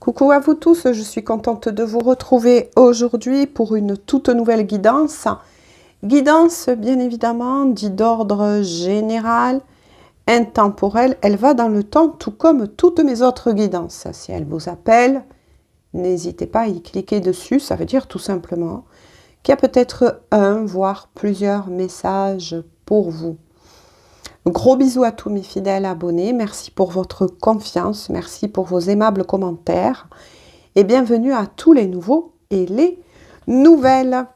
Coucou à vous tous, je suis contente de vous retrouver aujourd'hui pour une toute nouvelle guidance. Guidance, bien évidemment, dit d'ordre général, intemporel. Elle va dans le temps, tout comme toutes mes autres guidances. Si elle vous appelle, n'hésitez pas à y cliquer dessus. Ça veut dire tout simplement qu'il y a peut-être un, voire plusieurs messages pour vous. Gros bisous à tous mes fidèles abonnés. Merci pour votre confiance. Merci pour vos aimables commentaires. Et bienvenue à tous les nouveaux et les nouvelles.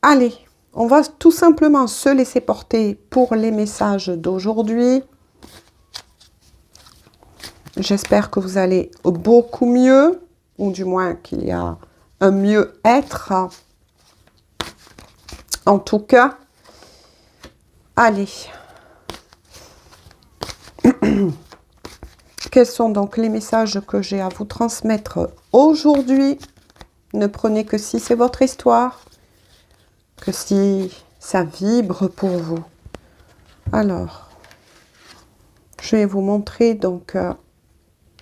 Allez, on va tout simplement se laisser porter pour les messages d'aujourd'hui. J'espère que vous allez beaucoup mieux, ou du moins qu'il y a un mieux-être. En tout cas, allez. Quels sont donc les messages que j'ai à vous transmettre aujourd'hui? Ne prenez que si c'est votre histoire, que si ça vibre pour vous. Alors, je vais vous montrer donc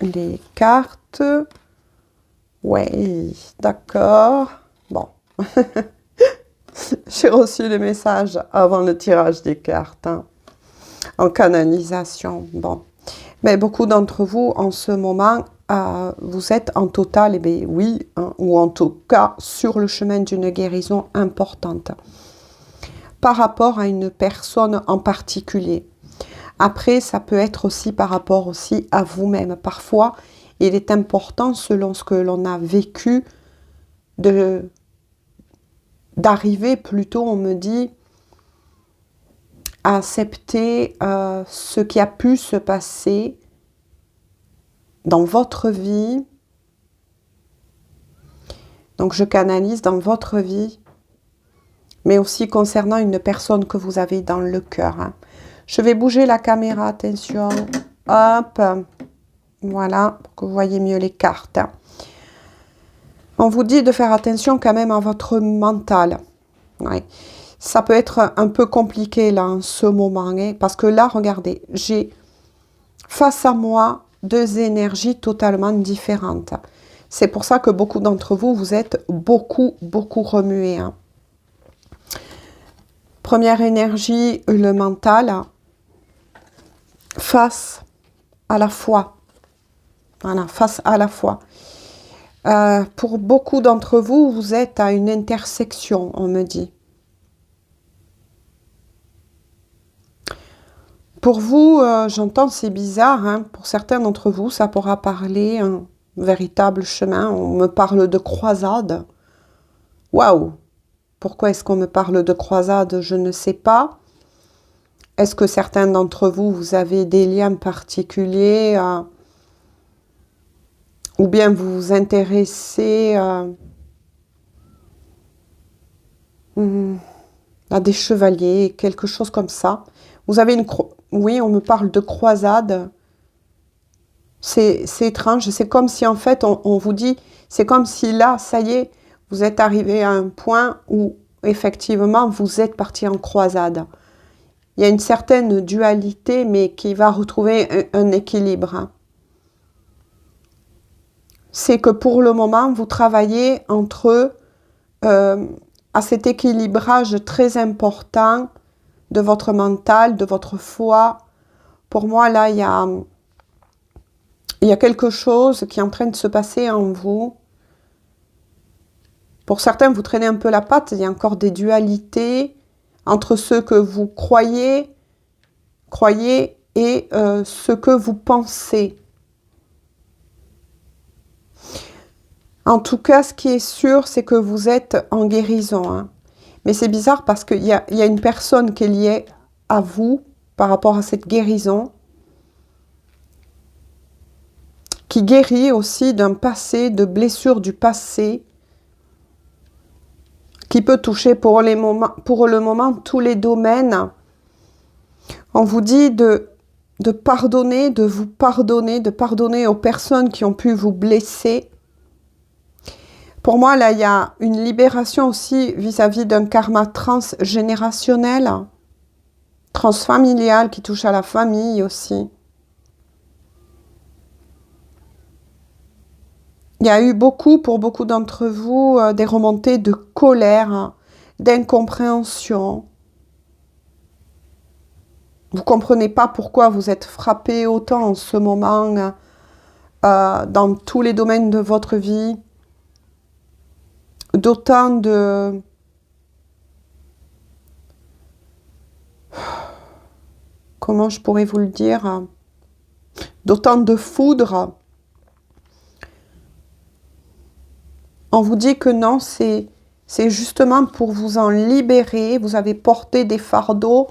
les cartes. Ouais, d'accord. Bon, j'ai reçu le message avant le tirage des cartes, hein, en canalisation. Bon. Mais beaucoup d'entre vous, en ce moment, vous êtes en total, eh bien, oui, hein, ou en tout cas sur le chemin d'une guérison importante par rapport à une personne en particulier. Après, ça peut être aussi par rapport aussi à vous-même. Parfois, il est important, selon ce que l'on a vécu, d'arriver plutôt, on me dit, à accepter ce qui a pu se passer dans votre vie. Donc, je canalise dans votre vie, mais aussi concernant une personne que vous avez dans le cœur. Hein. Je vais bouger la caméra, attention. Hop. Voilà, pour que vous voyez mieux les cartes. On vous dit de faire attention quand même à votre mental. Ouais. Ça peut être un peu compliqué là en ce moment, hein, parce que là, regardez, j'ai face à moi deux énergies totalement différentes. C'est pour ça que beaucoup d'entre vous, vous êtes beaucoup remués. Hein. Première énergie, le mental, face à la foi. Voilà, face à la foi. Pour beaucoup d'entre vous, vous êtes à une intersection, on me dit. Pour vous, j'entends, c'est bizarre, hein, pour certains d'entre vous, ça pourra parler un véritable chemin. On me parle de croisade. Waouh! Pourquoi est-ce qu'on me parle de croisade? Je ne sais pas. Est-ce que certains d'entre vous, vous avez des liens particuliers ou bien vous vous intéressez à des chevaliers, quelque chose comme ça. Vous avez une... Oui, on me parle de croisade. C'est étrange. C'est comme si, en fait, on vous dit... C'est comme si là, ça y est, vous êtes arrivé à un point où, effectivement, vous êtes parti en croisade. Il y a une certaine dualité, mais qui va retrouver un équilibre. Hein. C'est que pour le moment, vous travaillez entre... à cet équilibrage très important de votre mental, de votre foi. Pour moi, là, il y a quelque chose qui est en train de se passer en vous. Pour certains, vous traînez un peu la patte. Il y a encore des dualités entre ce que vous croyez et ce que vous pensez. En tout cas, ce qui est sûr, c'est que vous êtes en guérison. Hein. Mais c'est bizarre parce qu'il y a une personne qui est liée à vous par rapport à cette guérison, qui guérit aussi d'un passé, de blessures du passé, qui peut toucher pour le moment tous les domaines. On vous dit de pardonner, de vous pardonner, de pardonner aux personnes qui ont pu vous blesser. Pour moi, là, il y a une libération aussi vis-à-vis d'un karma transgénérationnel, transfamilial, qui touche à la famille aussi. Il y a eu beaucoup, pour beaucoup d'entre vous, des remontées de colère, hein, d'incompréhension. Vous ne comprenez pas pourquoi vous êtes frappé autant en ce moment dans tous les domaines de votre vie. D'autant de... Comment je pourrais vous le dire? D'autant de foudre. On vous dit que non, c'est justement pour vous en libérer. Vous avez porté des fardeaux,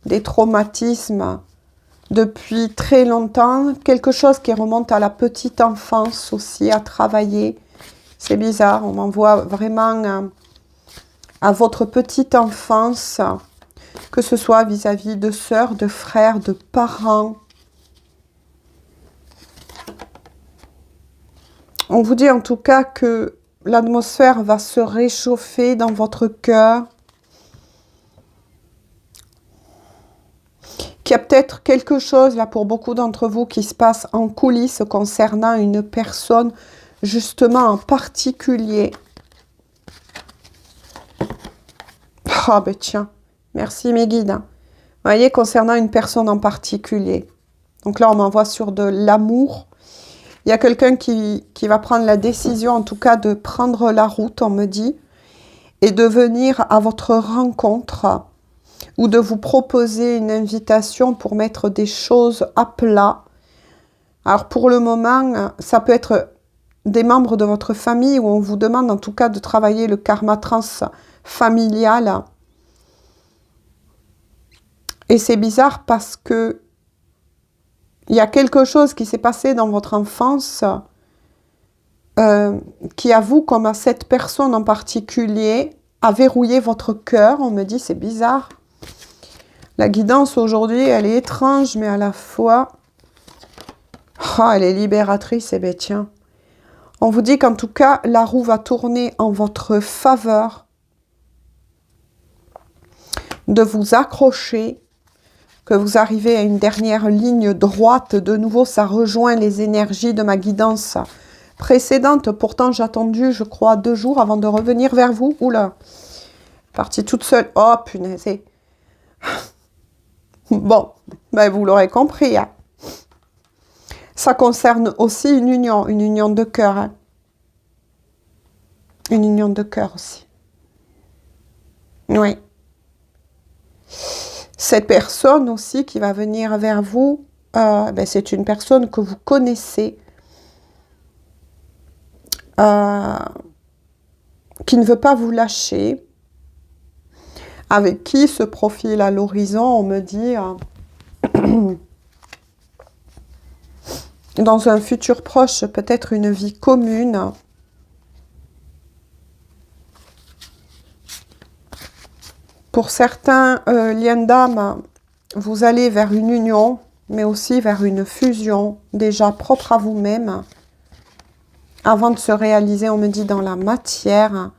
des traumatismes depuis très longtemps. Quelque chose qui remonte à la petite enfance aussi, à travailler. C'est bizarre, on m'envoie vraiment à votre petite enfance, que ce soit vis-à-vis de sœurs, de frères, de parents. On vous dit en tout cas que l'atmosphère va se réchauffer dans votre cœur. Qu'il y a peut-être quelque chose là pour beaucoup d'entre vous qui se passe en coulisses concernant une personne justement en particulier. Ah ben tiens, merci mes guides. Vous voyez, concernant une personne en particulier. Donc là, on m'envoie sur de l'amour. Il y a quelqu'un qui va prendre la décision, en tout cas, de prendre la route, on me dit, et de venir à votre rencontre ou de vous proposer une invitation pour mettre des choses à plat. Alors pour le moment, ça peut être des membres de votre famille où on vous demande en tout cas de travailler le karma transfamilial. Et c'est bizarre parce que il y a quelque chose qui s'est passé dans votre enfance qui, à vous, comme à cette personne en particulier, a verrouillé votre cœur. On me dit, c'est bizarre. La guidance aujourd'hui, elle est étrange, mais à la fois, oh, elle est libératrice. Eh bien, tiens. On vous dit qu'en tout cas, la roue va tourner en votre faveur, de vous accrocher, que vous arrivez à une dernière ligne droite. De nouveau, ça rejoint les énergies de ma guidance précédente. Pourtant, j'ai attendu, je crois, 2 jours avant de revenir vers vous. Oula, partie toute seule. Oh, punaise. Bon, ben, vous l'aurez compris. Hein. Ça concerne aussi une union de cœur. Hein. Une union de cœur aussi. Oui. Cette personne aussi qui va venir vers vous, ben c'est une personne que vous connaissez, qui ne veut pas vous lâcher, avec qui se profile à l'horizon, on me dit, dans un futur proche, peut-être une vie commune. Pour certains liens d'âme, vous allez vers une union, mais aussi vers une fusion, déjà propre à vous-même, avant de se réaliser, on me dit, dans la matière.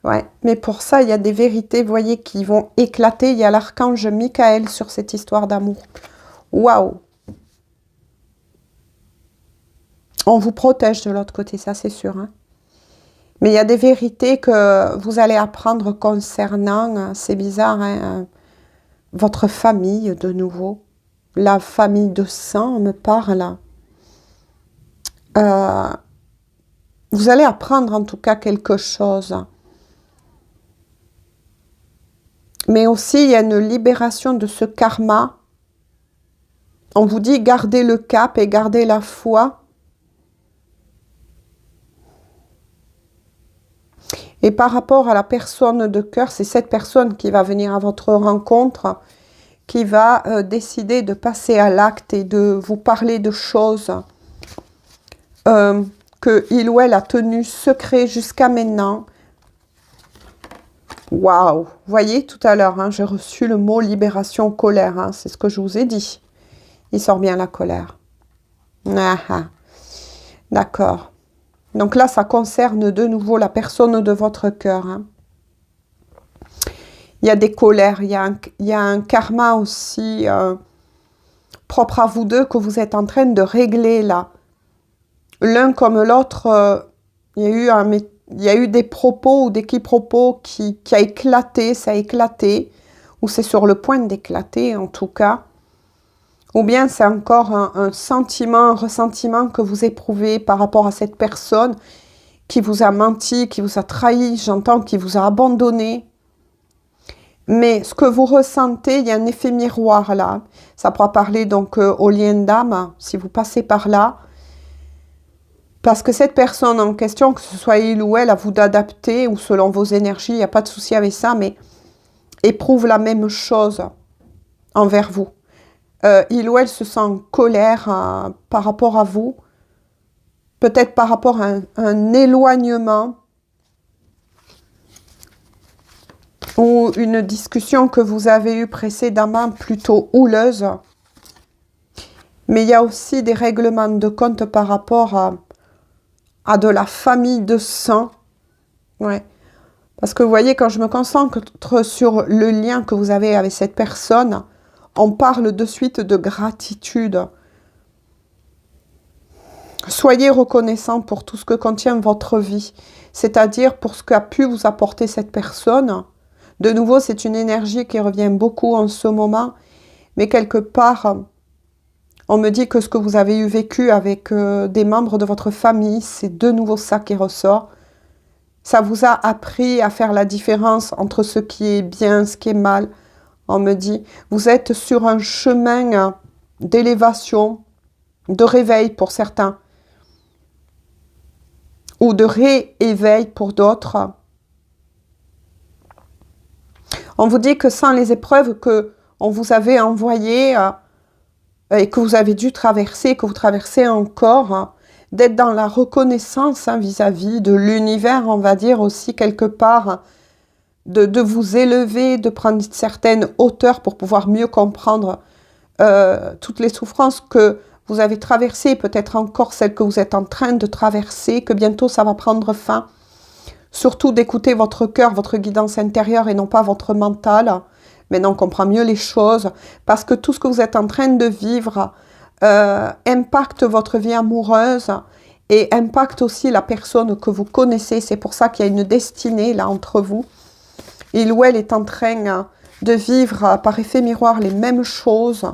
Ouais, mais pour ça, il y a des vérités, vous voyez, qui vont éclater. Il y a l'archange Michael sur cette histoire d'amour. Waouh! On vous protège de l'autre côté, ça c'est sûr, hein. Mais il y a des vérités que vous allez apprendre concernant, c'est bizarre, hein, votre famille de nouveau. La famille de sang, on me parle. Vous allez apprendre en tout cas quelque chose. Mais aussi, il y a une libération de ce karma. On vous dit, gardez le cap et gardez la foi. Et par rapport à la personne de cœur, c'est cette personne qui va venir à votre rencontre, qui va décider de passer à l'acte et de vous parler de choses qu'il ou elle a tenu secret jusqu'à maintenant. Waouh! Vous voyez, tout à l'heure, hein, j'ai reçu le mot libération colère. Hein, c'est ce que je vous ai dit. Il sort bien la colère. Ah, ah. D'accord. Donc là, ça concerne de nouveau la personne de votre cœur. Hein. Il y a des colères, il y a un karma aussi propre à vous deux que vous êtes en train de régler là. l'un comme l'autre, il y a eu des propos ou des quiproquos qui a éclaté, ça a éclaté, ou c'est sur le point d'éclater en tout cas. Ou bien c'est encore un sentiment, un ressentiment que vous éprouvez par rapport à cette personne qui vous a menti, qui vous a trahi, j'entends, qui vous a abandonné. Mais ce que vous ressentez, il y a un effet miroir là. Ça pourra parler donc au lien d'âme, si vous passez par là. Parce que cette personne en question, que ce soit il ou elle, à vous d'adapter, ou selon vos énergies, il n'y a pas de souci avec ça, mais éprouve la même chose envers vous. Il ou elle se sent en colère par rapport à vous, peut-être par rapport à un éloignement ou une discussion que vous avez eue précédemment plutôt houleuse. Mais il y a aussi des règlements de compte par rapport à de la famille de sang. Ouais. Parce que vous voyez, quand je me concentre sur le lien que vous avez avec cette personne, on parle de suite de gratitude. Soyez reconnaissant pour tout ce que contient votre vie, c'est-à-dire pour ce qu'a pu vous apporter cette personne. De nouveau, c'est une énergie qui revient beaucoup en ce moment, mais quelque part, on me dit que ce que vous avez eu vécu avec des membres de votre famille, c'est de nouveau ça qui ressort. Ça vous a appris à faire la différence entre ce qui est bien, ce qui est mal. On me dit, vous êtes sur un chemin d'élévation, de réveil pour certains, ou de rééveil pour d'autres. On vous dit que sans les épreuves qu'on vous avait envoyées et que vous avez dû traverser, que vous traversez encore, d'être dans la reconnaissance vis-à-vis de l'univers, on va dire aussi quelque part, de vous élever, de prendre une certaine hauteur pour pouvoir mieux comprendre toutes les souffrances que vous avez traversées, peut-être encore celles que vous êtes en train de traverser, que bientôt ça va prendre fin. Surtout d'écouter votre cœur, votre guidance intérieure et non pas votre mental. Maintenant, on comprend mieux les choses parce que tout ce que vous êtes en train de vivre impacte votre vie amoureuse et impacte aussi la personne que vous connaissez. C'est pour ça qu'il y a une destinée là entre vous. Il ou elle est en train de vivre par effet miroir les mêmes choses.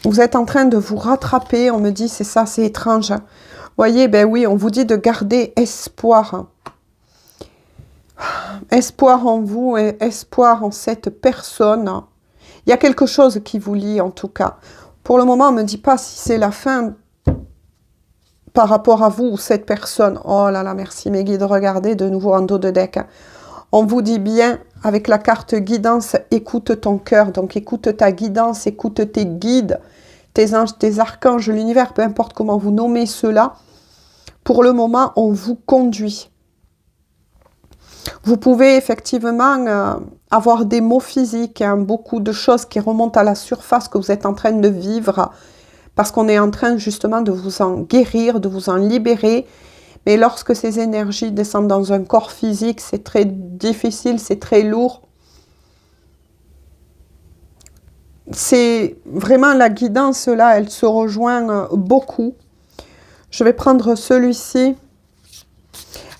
Vous êtes en train de vous rattraper. On me dit, c'est ça, c'est étrange. Vous voyez, ben oui, on vous dit de garder espoir. Espoir en vous et espoir en cette personne. Il y a quelque chose qui vous lie en tout cas. Pour le moment, on ne me dit pas si c'est la fin par rapport à vous ou cette personne. Oh là là, merci mes guides. Regardez de nouveau en dos de deck. On vous dit bien avec la carte guidance, écoute ton cœur. Donc écoute ta guidance, écoute tes guides, tes anges, tes archanges, l'univers, peu importe comment vous nommez cela. Pour le moment, on vous conduit. Vous pouvez effectivement avoir des maux physiques, beaucoup de choses qui remontent à la surface que vous êtes en train de vivre, parce qu'on est en train justement de vous en guérir, de vous en libérer. Mais lorsque ces énergies descendent dans un corps physique, c'est très difficile, c'est très lourd. C'est vraiment la guidance là, elle se rejoint beaucoup. Je vais prendre celui-ci.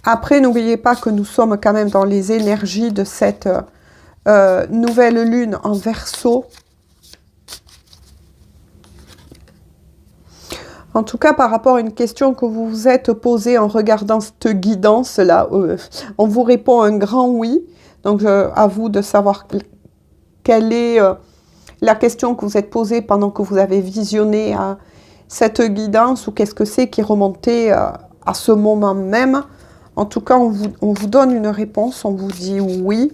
Après, n'oubliez pas que nous sommes quand même dans les énergies de cette nouvelle lune en Verseau. En tout cas, par rapport à une question que vous vous êtes posée en regardant cette guidance-là, on vous répond un grand oui. Donc, à vous de savoir quelle est la question que vous êtes posée pendant que vous avez visionné cette guidance ou qu'est-ce que c'est qui remontait à ce moment même. En tout cas, on vous donne une réponse, on vous dit oui.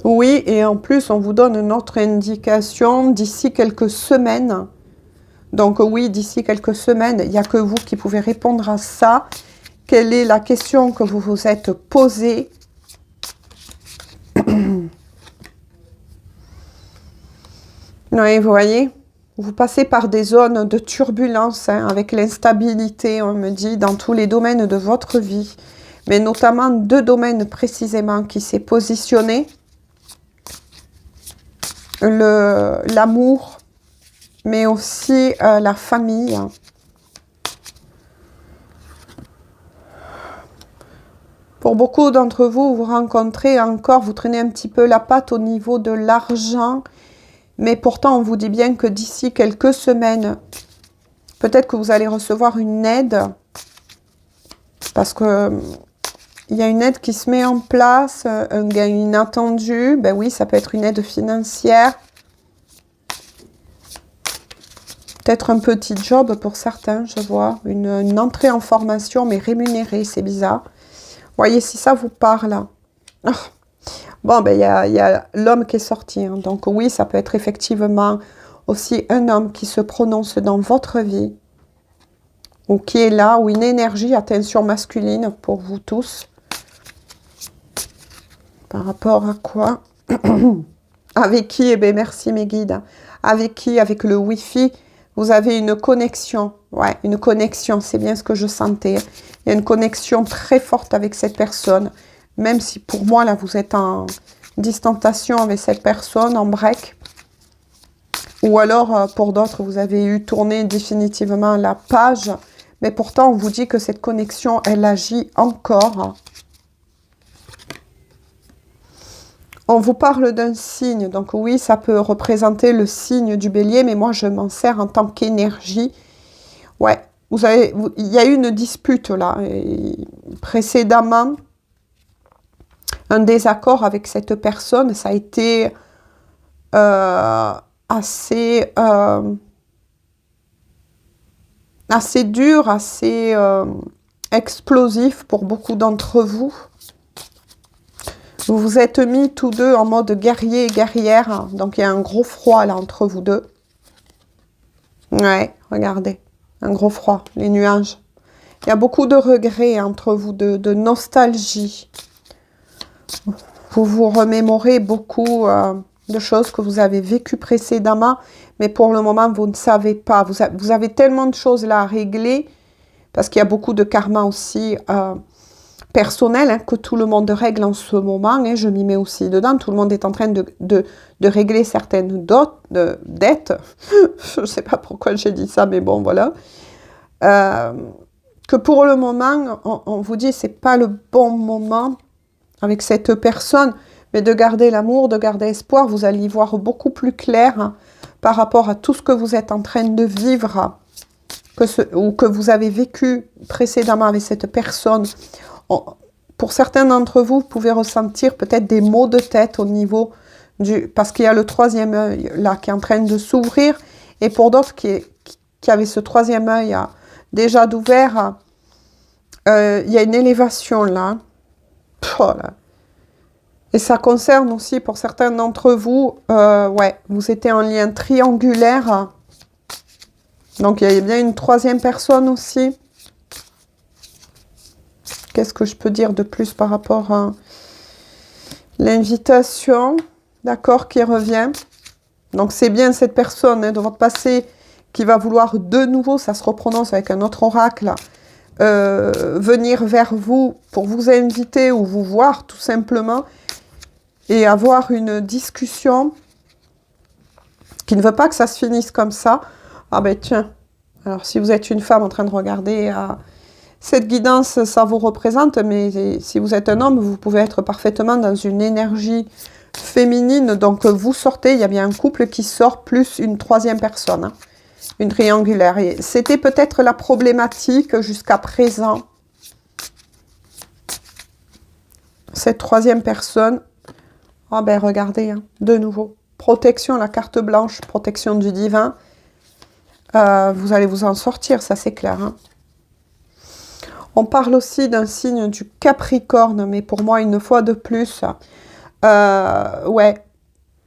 Oui, et en plus, on vous donne une autre indication d'ici quelques semaines. Donc oui, d'ici quelques semaines, il n'y a que vous qui pouvez répondre à ça. Quelle est la question que vous vous êtes posée? Oui, vous voyez, vous passez par des zones de turbulence, avec l'instabilité, on me dit, dans tous les domaines de votre vie. Mais notamment 2 domaines précisément qui s'est positionné. l'amour, mais aussi la famille. Pour beaucoup d'entre vous, vous rencontrez encore, vous traînez un petit peu la patte au niveau de l'argent, mais pourtant on vous dit bien que d'ici quelques semaines, peut-être que vous allez recevoir une aide, parce que il y a une aide qui se met en place, un gain inattendu. Ben oui, ça peut être une aide financière. Peut-être un petit job pour certains, je vois. Une entrée en formation, mais rémunérée, c'est bizarre. Voyez si ça vous parle. Oh. Bon, ben il y a l'homme qui est sorti. Hein. Donc oui, ça peut être effectivement aussi un homme qui se prononce dans votre vie. Ou qui est là, ou une énergie, attention masculine pour vous tous. Par rapport à quoi? Avec qui? Eh bien, merci mes guides. Avec qui? Avec le Wi-Fi. Vous avez une connexion. Ouais, une connexion. C'est bien ce que je sentais. Il y a une connexion très forte avec cette personne. Même si pour moi, là, vous êtes en distanciation avec cette personne, en break. Ou alors, pour d'autres, vous avez eu tourné définitivement la page. Mais pourtant, on vous dit que cette connexion, elle agit encore. On vous parle d'un signe, donc oui, ça peut représenter le signe du bélier, mais moi, je m'en sers en tant qu'énergie. Ouais, il y a eu une dispute là, précédemment, un désaccord avec cette personne, ça a été assez dur, assez explosif pour beaucoup d'entre vous. Vous vous êtes mis tous deux en mode guerrier et guerrière. Donc, il y a un gros froid là entre vous deux. Ouais, regardez. Un gros froid, les nuages. Il y a beaucoup de regrets entre vous, de nostalgie. Vous vous remémorez beaucoup de choses que vous avez vécues précédemment. Mais pour le moment, vous ne savez pas. Vous avez tellement de choses là à régler. Parce qu'il y a beaucoup de karma aussi personnel hein, que tout le monde règle en ce moment, et je m'y mets aussi dedans, tout le monde est en train de régler certaines dettes, je ne sais pas pourquoi j'ai dit ça, mais bon, voilà, que pour le moment, on vous dit c'est pas le bon moment avec cette personne, mais de garder l'amour, de garder espoir, vous allez y voir beaucoup plus clair hein, par rapport à tout ce que vous êtes en train de vivre, ou que vous avez vécu précédemment avec cette personne. Pour certains d'entre vous, vous pouvez ressentir peut-être des maux de tête au niveau du... Parce qu'il y a le troisième œil là qui est en train de s'ouvrir. Et pour d'autres qui avaient ce troisième œil déjà d'ouvert, il y a une élévation là. Oh là. Et ça concerne aussi pour certains d'entre vous, ouais, vous étiez en lien triangulaire. Donc il y a bien une troisième personne aussi. Qu'est-ce que je peux dire de plus par rapport à l'invitation, d'accord, qui revient. Donc c'est bien cette personne hein, de votre passé qui va vouloir de nouveau, ça se reprononce avec un autre oracle, venir vers vous pour vous inviter ou vous voir tout simplement et avoir une discussion qui ne veut pas que ça se finisse comme ça. Ah ben tiens, alors si vous êtes une femme en train de regarder... cette guidance, ça vous représente, mais si vous êtes un homme, vous pouvez être parfaitement dans une énergie féminine. Donc, vous sortez, il y a bien un couple qui sort, plus une troisième personne, hein, une triangulaire. Et c'était peut-être la problématique jusqu'à présent. Cette troisième personne, ah ben regardez, hein, de nouveau, protection, la carte blanche, protection du divin. Vous allez vous en sortir, ça c'est clair, hein. On parle aussi d'un signe du Capricorne, mais pour moi, une fois de plus, ouais,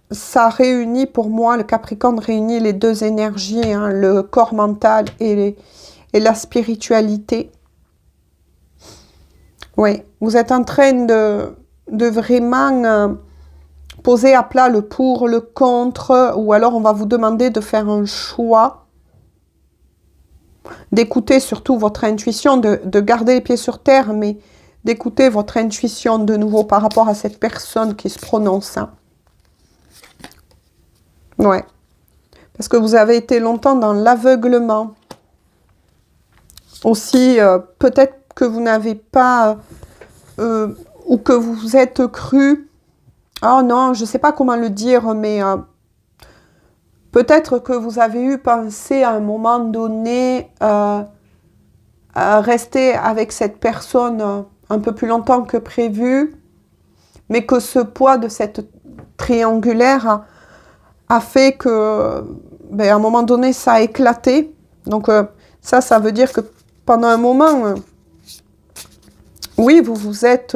ça réunit, pour moi, le Capricorne réunit les deux énergies, hein, le corps mental et la spiritualité. Oui, vous êtes en train de vraiment poser à plat le pour, le contre, ou alors on va vous demander de faire un choix. D'écouter surtout votre intuition, de garder les pieds sur terre, mais d'écouter votre intuition de nouveau par rapport à cette personne qui se prononce. Hein. Ouais. Parce que vous avez été longtemps dans l'aveuglement. Aussi, peut-être que vous n'avez pas... ou que vous vous êtes cru... Oh non, je ne sais pas comment le dire, mais... peut-être que vous avez eu pensé à un moment donné à rester avec cette personne un peu plus longtemps que prévu, mais que ce poids de cette triangulaire a fait que, ben, à un moment donné, ça a éclaté. Donc ça veut dire que pendant un moment, oui, vous êtes...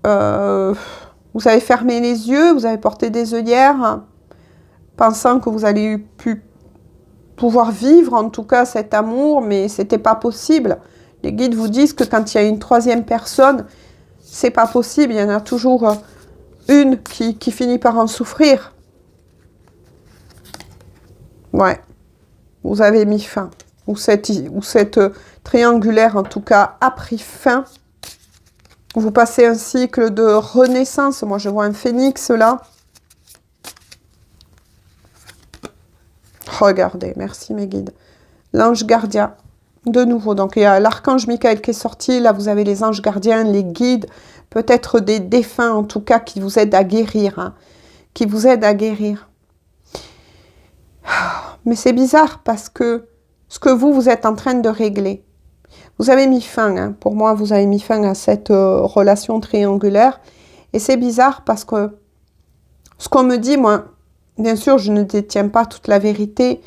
vous avez fermé les yeux, vous avez porté des œillères, pensant que vous allez pouvoir vivre en tout cas cet amour, mais c'était pas possible. Les guides vous disent que quand il y a une troisième personne, c'est pas possible. Il y en a toujours une qui finit par en souffrir. Ouais, vous avez mis fin. Ou cette triangulaire en tout cas a pris fin. Vous passez un cycle de renaissance. Moi je vois un phénix là. Regardez, merci mes guides. L'ange gardien, de nouveau. Donc il y a l'archange Michael qui est sorti. Là vous avez les anges gardiens, les guides, peut-être des défunts en tout cas qui vous aident à guérir. Hein, qui vous aident à guérir. Mais c'est bizarre parce que ce que vous êtes en train de régler, vous avez mis fin, hein, pour moi vous avez mis fin à cette relation triangulaire. Et c'est bizarre parce que ce qu'on me dit, moi, bien sûr je ne détiens pas toute la vérité,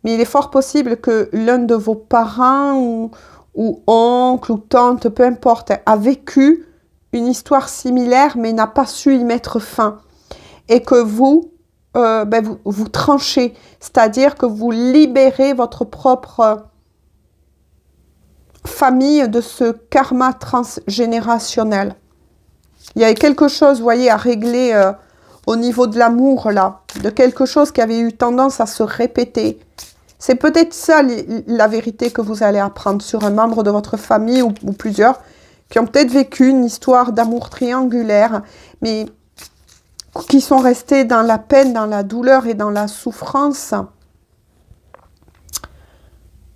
mais il est fort possible que l'un de vos parents ou oncle ou tante, peu importe, a vécu une histoire similaire mais n'a pas su y mettre fin. Et que vous tranchez, c'est-à-dire que vous libérez votre propre famille de ce karma transgénérationnel. Il y avait quelque chose, vous voyez, à régler au niveau de l'amour, là, de quelque chose qui avait eu tendance à se répéter. C'est peut-être ça la vérité que vous allez apprendre sur un membre de votre famille ou plusieurs qui ont peut-être vécu une histoire d'amour triangulaire, mais qui sont restés dans la peine, dans la douleur et dans la souffrance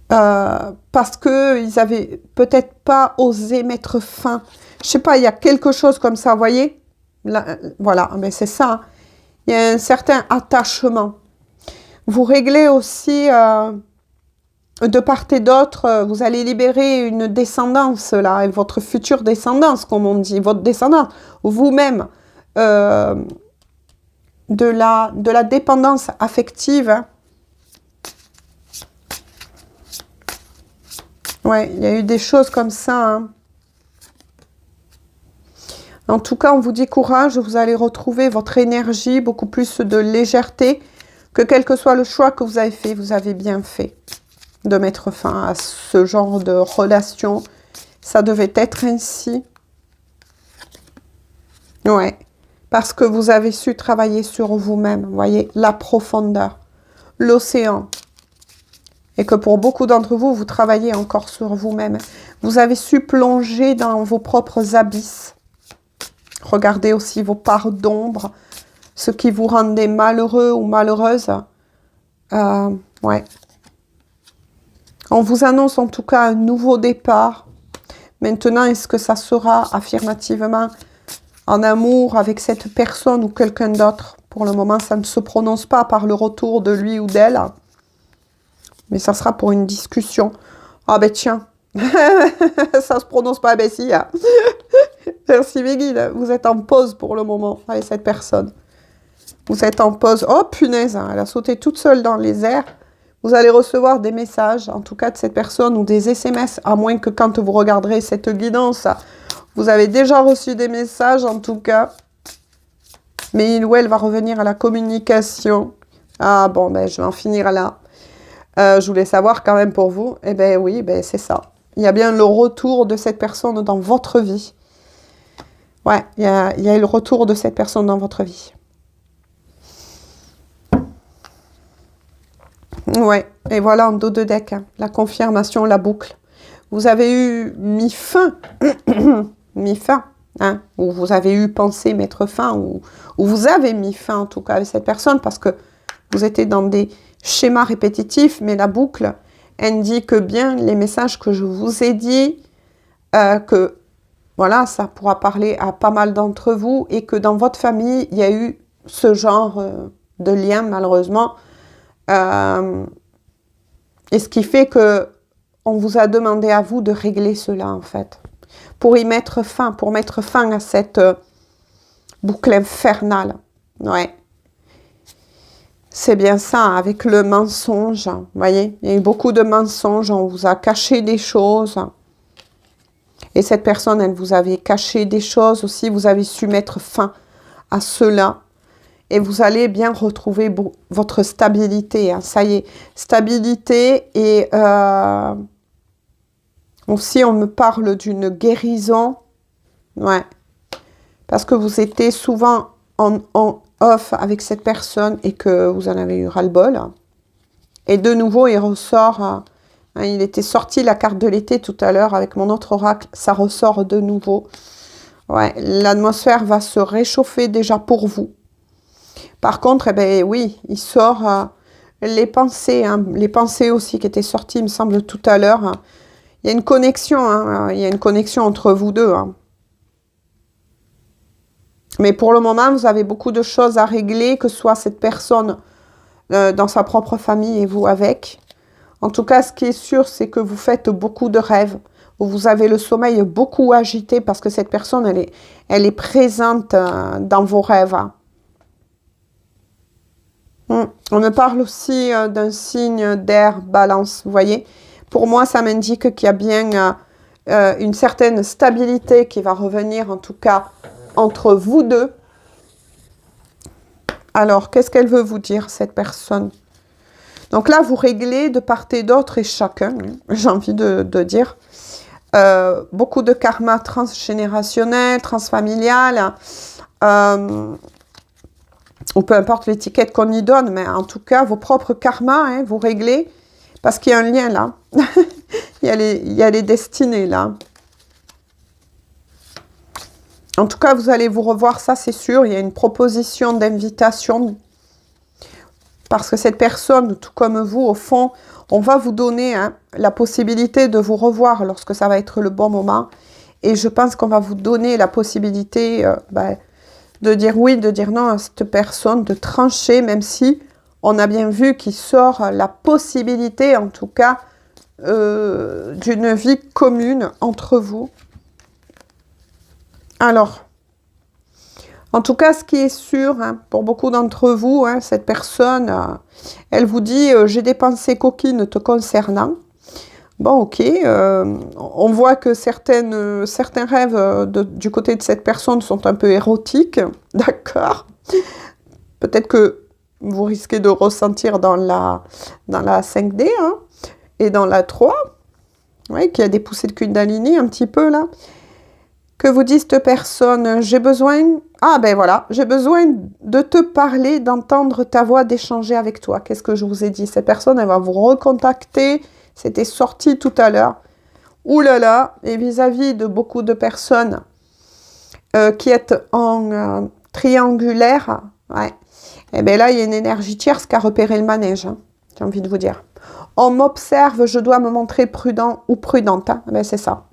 parce qu'ils n'avaient peut-être pas osé mettre fin. Je sais pas, il y a quelque chose comme ça, vous voyez là, voilà, mais c'est ça. Hein. Il y a un certain attachement. Vous réglez aussi, de part et d'autre, vous allez libérer une descendance, là, votre future descendance, comme on dit, votre descendance, vous-même, de la dépendance affective. Hein. Ouais, il y a eu des choses comme ça. Hein. En tout cas, on vous dit courage, vous allez retrouver votre énergie, beaucoup plus de légèreté, que quel que soit le choix que vous avez fait, vous avez bien fait de mettre fin à ce genre de relation. Ça devait être ainsi. Ouais. Parce que vous avez su travailler sur vous-même, vous voyez, la profondeur, l'océan. Et que pour beaucoup d'entre vous, vous travaillez encore sur vous-même. Vous avez su plonger dans vos propres abysses. Regardez aussi vos parts d'ombre, ce qui vous rendait malheureux ou malheureuse. Ouais. On vous annonce en tout cas un nouveau départ. Maintenant, est-ce que ça sera affirmativement en amour avec cette personne ou quelqu'un d'autre? Pour le moment, ça ne se prononce pas par le retour de lui ou d'elle. Mais ça sera pour une discussion. Ah ben tiens, ça se prononce pas, ben si. Hein. Merci mes guides, vous êtes en pause pour le moment avec cette personne. Vous êtes en pause. Oh punaise, hein, elle a sauté toute seule dans les airs. Vous allez recevoir des messages, en tout cas de cette personne, ou des SMS, à moins que quand vous regarderez cette guidance, vous avez déjà reçu des messages, en tout cas. Mais il ou elle va revenir à la communication. Ah bon, ben je vais en finir là. Je voulais savoir quand même pour vous. Eh bien oui, ben, c'est ça. Il y a bien le retour de cette personne dans votre vie. Ouais, il y a le retour de cette personne dans votre vie. Ouais, et voilà en dos de deck, hein, la confirmation, la boucle. Vous avez eu mis fin, hein, ou vous avez eu pensé mettre fin, ou vous avez mis fin en tout cas avec cette personne, parce que vous étiez dans des schémas répétitifs, mais la boucle indique bien les messages que je vous ai dit, que voilà, ça pourra parler à pas mal d'entre vous et que dans votre famille, il y a eu ce genre de lien, malheureusement. Et ce qui fait que on vous a demandé à vous de régler cela, en fait. Pour y mettre fin, pour mettre fin à cette boucle infernale. Ouais. C'est bien ça, avec le mensonge. Vous voyez, il y a eu beaucoup de mensonges, on vous a caché des choses. Et cette personne, elle vous avait caché des choses aussi, vous avez su mettre fin à cela. Et vous allez bien retrouver votre stabilité. Hein. Ça y est, stabilité. Et aussi, on me parle d'une guérison. Ouais. Parce que vous étiez souvent en off avec cette personne et que vous en avez eu ras-le-bol. Et de nouveau, il ressort... hein, il était sorti la carte de l'été tout à l'heure avec mon autre oracle. Ça ressort de nouveau. Ouais, l'atmosphère va se réchauffer déjà pour vous. Par contre, eh ben, oui, il sort les pensées. Hein, les pensées aussi qui étaient sorties, il me semble, tout à l'heure. Hein. Il y a une connexion. Hein, il y a une connexion entre vous deux. Hein. Mais pour le moment, vous avez beaucoup de choses à régler, que ce soit cette personne dans sa propre famille et vous avec. En tout cas, ce qui est sûr, c'est que vous faites beaucoup de rêves. Vous avez le sommeil beaucoup agité parce que cette personne, elle est présente dans vos rêves. Hein. On me parle aussi d'un signe d'air balance, vous voyez. Pour moi, ça m'indique qu'il y a bien une certaine stabilité qui va revenir, en tout cas, entre vous deux. Alors, qu'est-ce qu'elle veut vous dire, cette personne? Donc là, vous réglez de part et d'autre et chacun, j'ai envie de dire. Beaucoup de karma transgénérationnel, transfamilial, ou peu importe l'étiquette qu'on y donne, mais en tout cas, vos propres karmas, hein, vous réglez, parce qu'il y a un lien là. il y a les destinées là. En tout cas, vous allez vous revoir, ça c'est sûr. Il y a une proposition d'invitation. Parce que cette personne, tout comme vous, au fond, on va vous donner hein, la possibilité de vous revoir lorsque ça va être le bon moment. Et je pense qu'on va vous donner la possibilité de dire oui, de dire non à cette personne, de trancher, même si on a bien vu qu'il sort la possibilité, en tout cas, d'une vie commune entre vous. Alors, en tout cas, ce qui est sûr, hein, pour beaucoup d'entre vous, hein, cette personne, elle vous dit « j'ai des pensées coquines te concernant ». Bon, ok, on voit que certains rêves du côté de cette personne sont un peu érotiques, d'accord. Peut-être que vous risquez de ressentir dans la 5D hein, et dans la 3, ouais, qu'il y a des poussées de Kundalini un petit peu là. Que vous dit cette personne, j'ai besoin... Ah ben voilà, j'ai besoin de te parler, d'entendre ta voix, d'échanger avec toi. Qu'est-ce que je vous ai dit? Cette personne, elle va vous recontacter. C'était sorti tout à l'heure. Ouh là là, et vis-à-vis de beaucoup de personnes qui êtes en triangulaire, ouais. Et bien là, il y a une énergie tierce qui a repéré le manège, hein, j'ai envie de vous dire. On m'observe, je dois me montrer prudent ou prudente. Hein. Ben c'est ça.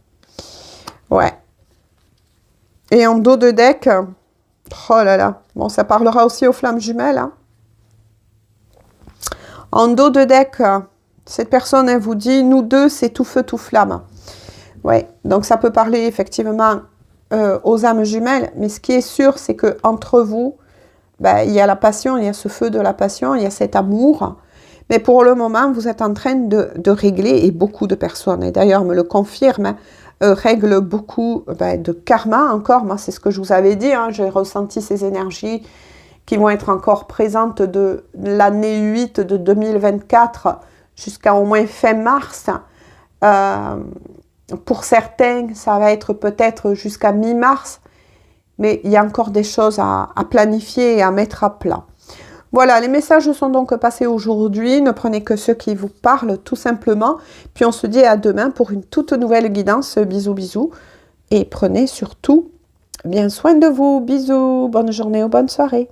Ouais. Et en dos de deck, oh là là, bon, ça parlera aussi aux flammes jumelles. Hein. En dos de deck, cette personne, elle vous dit, nous deux, c'est tout feu, tout flamme. Ouais, donc ça peut parler effectivement aux âmes jumelles, mais ce qui est sûr, c'est que entre vous, ben, il y a la passion, il y a ce feu de la passion, il y a cet amour. Mais pour le moment, vous êtes en train de régler, et beaucoup de personnes, et d'ailleurs me le confirment, hein, règle beaucoup de karma encore. Moi, c'est ce que je vous avais dit. Hein, j'ai ressenti ces énergies qui vont être encore présentes de l'année 8 de 2024 jusqu'à au moins fin mars. Pour certains, ça va être peut-être jusqu'à mi-mars. Mais il y a encore des choses à planifier et à mettre à plat. Voilà, les messages sont donc passés aujourd'hui. Ne prenez que ceux qui vous parlent, tout simplement. Puis on se dit à demain pour une toute nouvelle guidance. Bisous, bisous. Et prenez surtout bien soin de vous. Bisous, bonne journée ou bonne soirée.